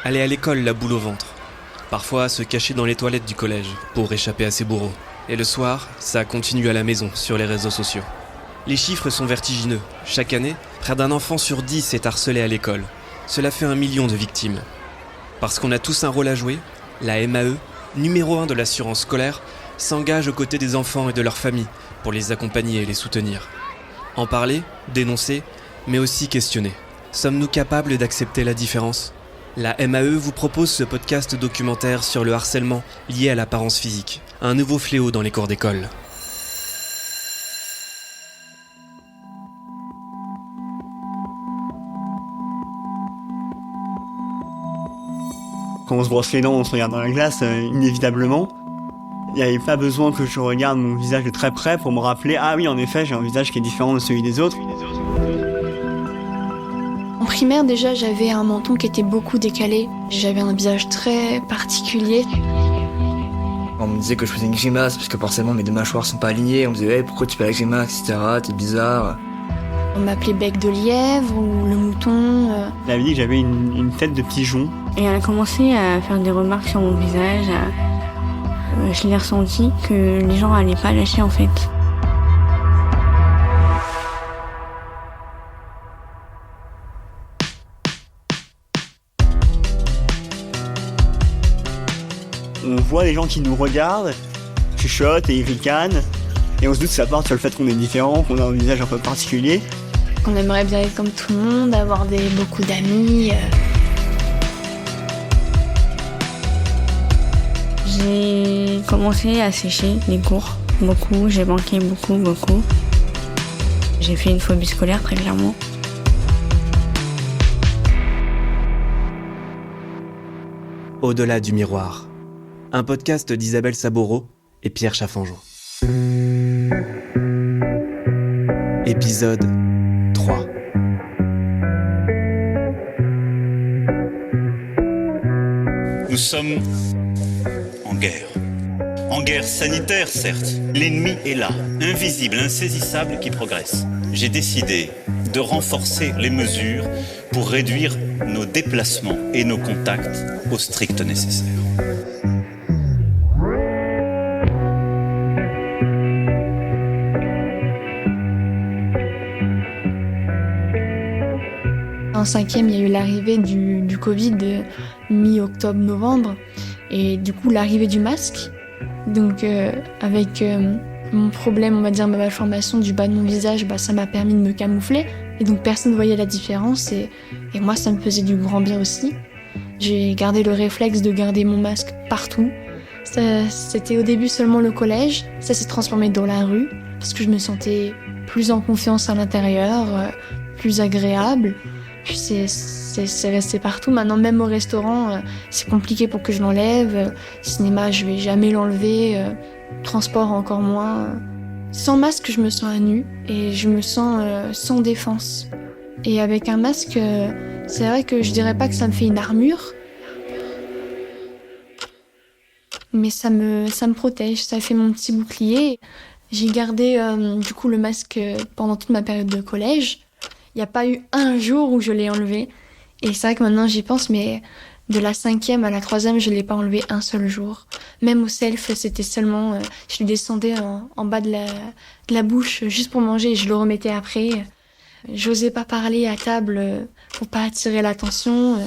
Aller à l'école la boule au ventre. Parfois se cacher dans les toilettes du collège pour échapper à ses bourreaux. Et le soir, ça continue à la maison, sur les réseaux sociaux. Les chiffres sont vertigineux. Chaque année, près d'un enfant sur 10 est harcelé à l'école. Cela fait 1 million de victimes. Parce qu'on a tous un rôle à jouer, la MAE, numéro 1 de l'assurance scolaire, s'engage aux côtés des enfants et de leurs familles pour les accompagner et les soutenir. En parler, dénoncer, mais aussi questionner. Sommes-nous capables d'accepter la différence ? La MAE vous propose ce podcast documentaire sur le harcèlement lié à l'apparence physique, un nouveau fléau dans les cours d'école. Quand on se brosse les dents, on se regarde dans la glace, inévitablement. Il n'y avait pas besoin que je regarde mon visage de très près pour me rappeler « Ah oui, en effet, j'ai un visage qui est différent de celui des autres ». En primaire, déjà, j'avais un menton qui était beaucoup décalé. J'avais un visage très particulier. On me disait que je faisais une grimace parce que forcément mes deux mâchoires sont pas alignées. On me disait hey, pourquoi tu fais la grimace, etc. T'es bizarre. On m'appelait bec de lièvre ou le mouton. Elle avait dit que j'avais une tête de pigeon. Et elle a commencé à faire des remarques sur mon visage. Je l'ai ressenti que les gens allaient pas lâcher en fait. On voit des gens qui nous regardent, chuchotent et ils ricanent. Et on se doute que ça part sur le fait qu'on est différent, qu'on a un visage un peu particulier. On aimerait bien être comme tout le monde, avoir beaucoup d'amis. J'ai commencé à sécher les cours, beaucoup. J'ai manqué beaucoup. J'ai fait une phobie scolaire très clairement. Au-delà du miroir. Un podcast d'Isabelle Saboureau et Pierre Chaffanjon. Épisode 3. Nous sommes en guerre. En guerre sanitaire, certes. L'ennemi est là, invisible, insaisissable, qui progresse. J'ai décidé de renforcer les mesures pour réduire nos déplacements et nos contacts au strict nécessaire. En 5e, il y a eu l'arrivée du Covid mi-octobre-novembre. Et du coup, l'arrivée du masque. Donc, avec mon problème, on va dire ma malformation du bas de mon visage, ça m'a permis de me camoufler. Et donc, personne ne voyait la différence. Et moi, ça me faisait du grand bien aussi. J'ai gardé le réflexe de garder mon masque partout. C'était au début seulement le collège. Ça s'est transformé dans la rue. Parce que je me sentais plus en confiance à l'intérieur, plus agréable. Puis c'est resté partout. Maintenant, même au restaurant, c'est compliqué pour que je l'enlève. Cinéma, je vais jamais l'enlever. Transport, encore moins. Sans masque, je me sens à nu et je me sens sans défense. Et avec un masque, c'est vrai que je dirais pas que ça me fait une armure, mais ça me protège. Ça fait mon petit bouclier. J'ai gardé du coup le masque pendant toute ma période de collège. Il n'y a pas eu un jour où je l'ai enlevé. Et c'est vrai que maintenant j'y pense, mais de la 5e à la 3e, je ne l'ai pas enlevé un seul jour. Même au self, c'était seulement... je le descendais en bas de la bouche juste pour manger et je le remettais après. J'osais pas parler à table pour pas attirer l'attention.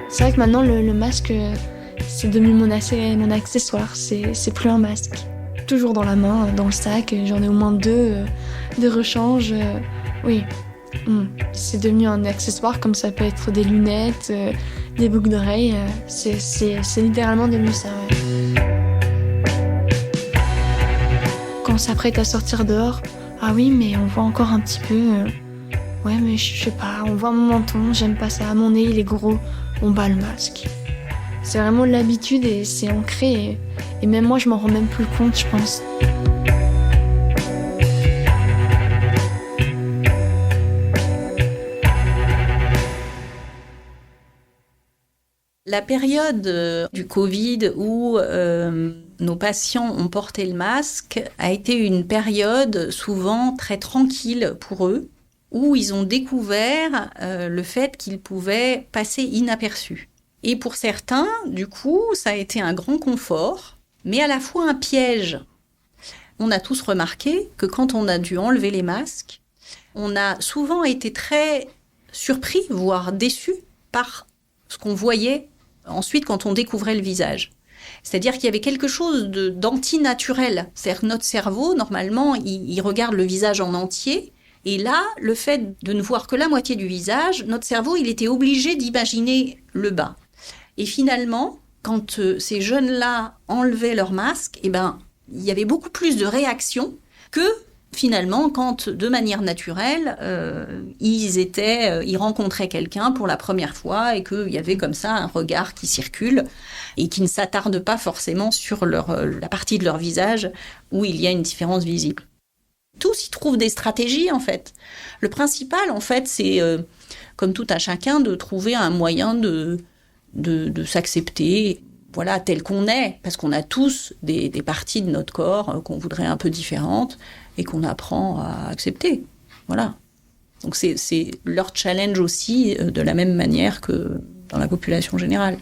C'est vrai que maintenant le masque... c'est devenu mon accessoire, c'est plus un masque. Toujours dans la main, dans le sac, j'en ai au moins 2 de rechange. Oui, c'est devenu un accessoire comme ça peut être des lunettes, des boucles d'oreilles. C'est littéralement devenu ça. Ouais. Quand on s'apprête à sortir dehors, ah oui, mais on voit encore un petit peu. Ouais, mais je sais pas, on voit mon menton, j'aime pas ça. Mon nez, il est gros, on bat le masque. C'est vraiment de l'habitude et c'est ancré. Et même moi, je m'en rends même plus compte, je pense. La période du Covid où nos patients ont porté le masque a été une période souvent très tranquille pour eux, où ils ont découvert le fait qu'ils pouvaient passer inaperçus. Et pour certains, du coup, ça a été un grand confort, mais à la fois un piège. On a tous remarqué que quand on a dû enlever les masques, on a souvent été très surpris, voire déçus par ce qu'on voyait ensuite quand on découvrait le visage. C'est-à-dire qu'il y avait quelque chose d'antinaturel. C'est-à-dire que notre cerveau, normalement, il regarde le visage en entier. Et là, le fait de ne voir que la moitié du visage, notre cerveau, il était obligé d'imaginer le bas. Et finalement, quand ces jeunes-là enlevaient leur masque, il y avait beaucoup plus de réactions que finalement quand, de manière naturelle, ils rencontraient quelqu'un pour la première fois et qu'il y avait comme ça un regard qui circule et qui ne s'attarde pas forcément sur la partie de leur visage où il y a une différence visible. Tous y trouvent des stratégies, en fait. Le principal, en fait, c'est, comme tout à chacun, de trouver un moyen de s'accepter, voilà, tel qu'on est, parce qu'on a tous des parties de notre corps qu'on voudrait un peu différentes et qu'on apprend à accepter. Voilà. Donc c'est leur challenge aussi, de la même manière que dans la population générale.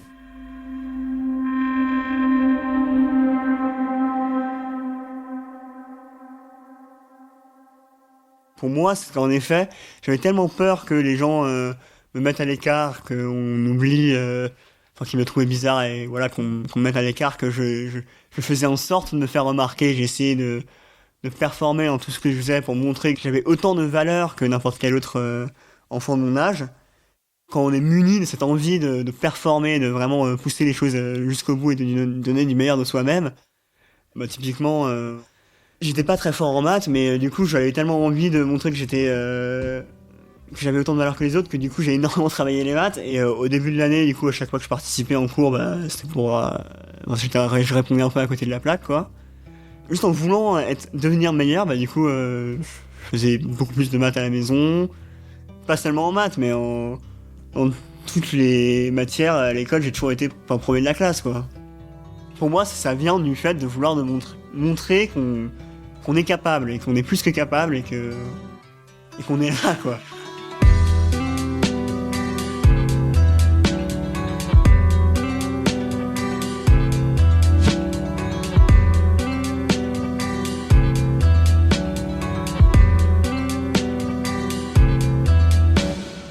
Pour moi, c'est qu'en effet, j'avais tellement peur que les gens me mettent à l'écart, qu'on oublie, qu'ils me trouvaient bizarre et voilà, qu'on me mette à l'écart, que je faisais en sorte de me faire remarquer. J'ai essayé de performer en tout ce que je faisais pour montrer que j'avais autant de valeur que n'importe quel autre enfant de mon âge. Quand on est muni de cette envie de performer, de vraiment pousser les choses jusqu'au bout et de donner du meilleur de soi-même, typiquement... J'étais pas très fort en maths, mais du coup j'avais tellement envie de montrer que que j'avais autant de valeur que les autres, que du coup j'ai énormément travaillé les maths. Et au début de l'année, du coup à chaque fois que je participais en cours, c'était pour je répondais un peu à côté de la plaque, quoi. Juste en voulant devenir meilleur, du coup je faisais beaucoup plus de maths à la maison, pas seulement en maths, mais dans toutes les matières à l'école, j'ai toujours été premier de la classe, quoi. Pour moi, ça vient du fait de vouloir montrer qu'on est capable et qu'on est plus que capable et qu'on est là, quoi.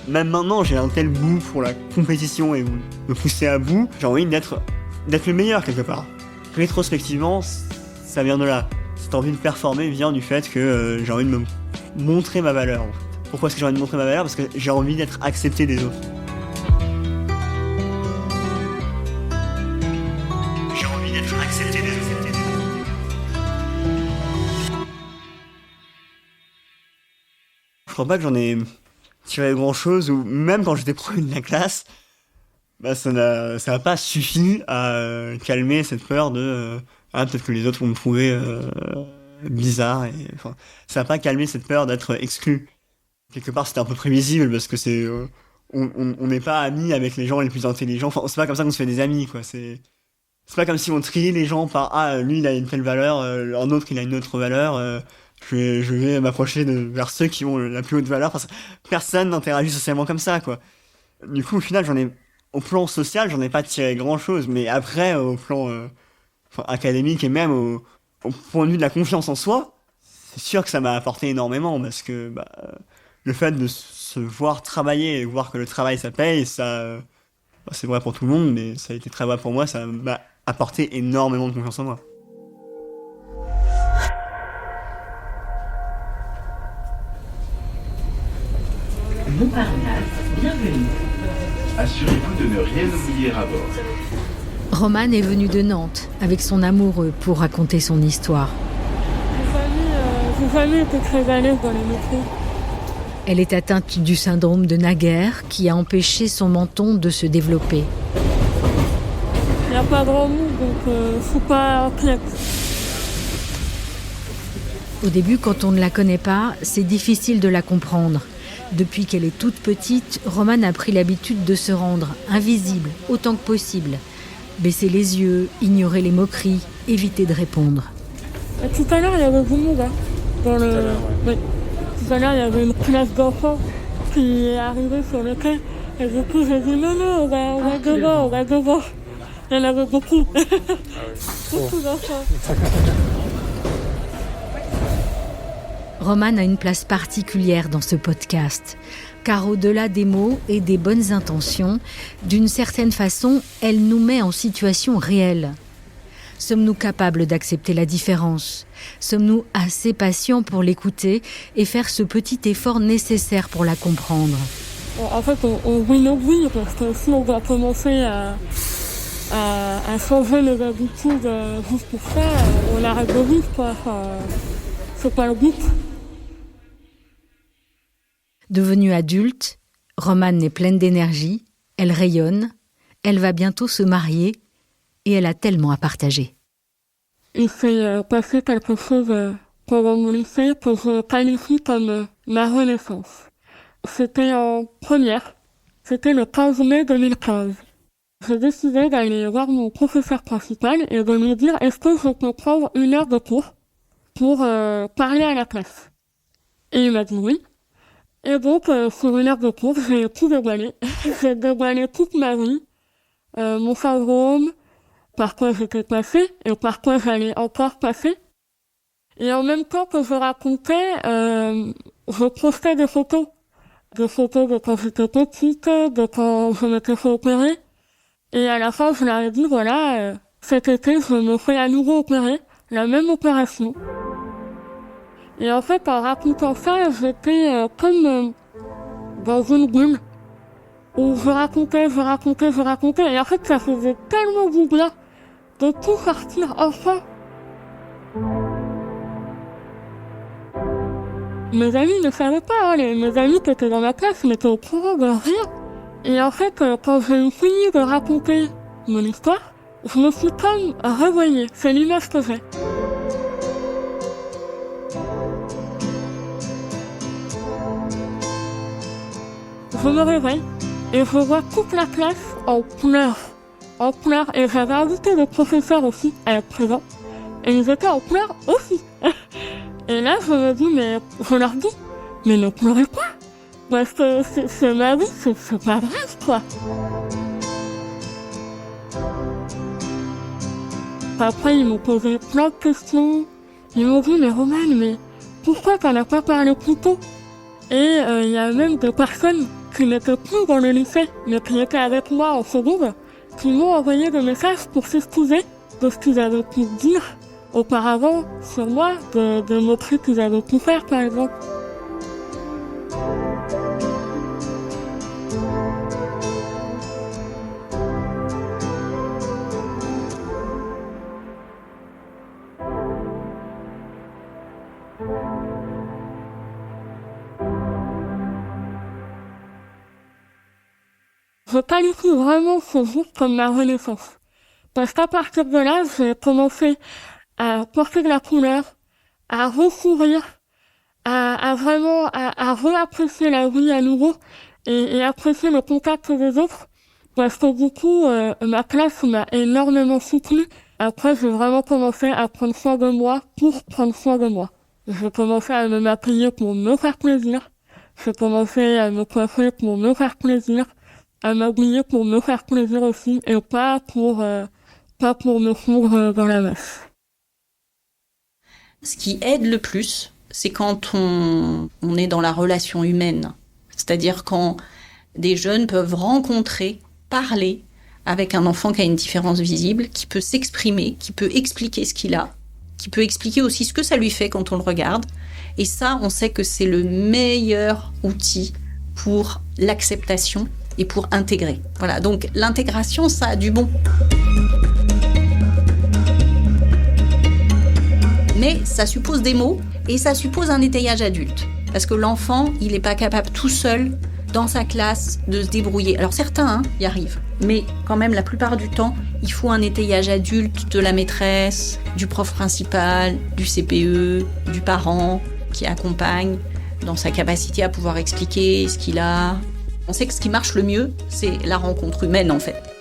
Même maintenant, j'ai un tel goût pour la compétition et me pousser à bout. J'ai envie d'être le meilleur quelque part. Rétrospectivement, ça vient de là. Cette envie de performer vient du fait que j'ai envie de me montrer ma valeur. En fait. Pourquoi est-ce que j'ai envie de montrer ma valeur ? Parce que j'ai envie d'être accepté des autres. J'ai envie d'être accepté des autres. Je crois pas que j'en ai tiré grand chose, ou même quand j'étais premier de la classe, ça n'a pas suffi à calmer cette peur de peut-être que les autres vont me trouver bizarre. Ça n'a pas calmé cette peur d'être exclu. Quelque part, c'était un peu prévisible parce que on n'est pas amis avec les gens les plus intelligents. C'est pas comme ça qu'on se fait des amis, quoi. C'est pas comme si on triait les gens par lui il a une telle valeur, un autre il a une autre valeur. Je vais m'approcher vers ceux qui ont la plus haute valeur. Personne n'interagit socialement comme ça, quoi. Du coup, au final, au plan social, j'en ai pas tiré grand-chose, mais après, au plan académique et même au point de vue de la confiance en soi, c'est sûr que ça m'a apporté énormément, parce que le fait de se voir travailler et voir que le travail, ça paye, ça, c'est vrai pour tout le monde, mais ça a été très vrai pour moi, ça m'a apporté énormément de confiance en moi. Montparnasse, bienvenue. Assurez-vous de ne rien oublier à bord. Romane est venue de Nantes avec son amoureux pour raconter son histoire. Sa famille était très à l'aise dans les métiers. Elle est atteinte du syndrome de Nager qui a empêché son menton de se développer. Il n'y a pas grand monde, donc faut pas plaindre. Au début, quand on ne la connaît pas, c'est difficile de la comprendre. Depuis qu'elle est toute petite, Romane a pris l'habitude de se rendre invisible autant que possible. Baisser les yeux, ignorer les moqueries, éviter de répondre. Et tout à l'heure, il y avait du monde. Dans le... Oui. Tout à l'heure, il y avait une classe d'enfants qui est arrivée sur le quai. Et du coup, j'ai dit non, on va devant. Il y en avait beaucoup. Beaucoup d'enfants. Romane a une place particulière dans ce podcast, car au-delà des mots et des bonnes intentions, d'une certaine façon, elle nous met en situation réelle. Sommes-nous capables d'accepter la différence ? Sommes-nous assez patients pour l'écouter et faire ce petit effort nécessaire pour la comprendre ? En fait, on vit nos vies, parce que si on va commencer à changer nos habitudes juste pour ça, on arrête de vivre, quoi. Enfin, c'est pas le but. Devenue adulte, Romane est pleine d'énergie, elle rayonne, elle va bientôt se marier et elle a tellement à partager. Il s'est passé quelque chose pendant mon lycée que je qualifie comme ma renaissance. C'était en première, c'était le 15 mai 2015. J'ai décidé d'aller voir mon professeur principal et de lui dire est-ce que je peux prendre 1 heure de cours pour parler à la classe. Et il m'a dit oui. Et donc, sur 1 heure de cours, j'ai tout dévoilé. J'ai dévoilé toute ma vie, mon syndrome, par quoi j'étais passée et par quoi j'allais encore passer. Et en même temps que je racontais, je postais des photos. Des photos de quand j'étais petite, de quand je m'étais fait opérer. Et à la fin, je leur ai dit, voilà, cet été, je me fais à nouveau opérer, la même opération. Et en fait, en racontant ça, j'étais comme dans une bulle où je racontais. Et en fait, ça faisait tellement du bien de tout sortir enfin. Mes amis ne savaient pas, hein, mes amis qui étaient dans ma classe n'étaient au courant de rien. Et en fait, quand j'ai fini de raconter mon histoire, je me suis comme réveillée. C'est l'image que j'ai. Je me réveille et je vois toute la classe en pleurs. Et j'avais invité le professeur aussi à être présent. Et ils étaient en pleurs aussi. Et là, je me dis, mais je leur dis, mais ne pleurez pas. Parce que c'est ma vie, c'est pas grave, quoi. Après, ils m'ont posé plein de questions. Ils m'ont dit, mais Romane, mais pourquoi t'en as pas parlé plus tôt ? Et il y a même des personnes qui n'étaient plus dans le lycée, mais qui étaient avec moi en seconde, qui m'ont envoyé des messages pour s'excuser de ce qu'ils avaient pu dire auparavant sur moi, de moqueries qu'ils avaient pu faire, par exemple. Je qualifie vraiment ce jour comme ma renaissance. Parce qu'à partir de là, j'ai commencé à porter de la couleur, à ressourire, à vraiment réapprécier la vie à nouveau et apprécier le contact des autres. Parce que du coup, ma classe m'a énormément soutenue. Après, j'ai vraiment commencé à prendre soin de moi pour prendre soin de moi. J'ai commencé à me maquiller pour me faire plaisir. J'ai commencé à me coiffer pour me faire plaisir. À m'habiller pour me faire plaisir aussi et pas pour me fondre dans la masse. Ce qui aide le plus, c'est quand on est dans la relation humaine. C'est-à-dire quand des jeunes peuvent rencontrer, parler avec un enfant qui a une différence visible, qui peut s'exprimer, qui peut expliquer ce qu'il a, qui peut expliquer aussi ce que ça lui fait quand on le regarde. Et ça, on sait que c'est le meilleur outil pour l'acceptation et pour intégrer. Voilà, donc l'intégration, ça a du bon. Mais ça suppose des mots et ça suppose un étayage adulte. Parce que l'enfant, il n'est pas capable tout seul, dans sa classe, de se débrouiller. Alors certains y arrivent, mais quand même la plupart du temps, il faut un étayage adulte de la maîtresse, du prof principal, du CPE, du parent qui accompagne. dans sa capacité à pouvoir expliquer ce qu'il a. On sait que ce qui marche le mieux, c'est la rencontre humaine en fait.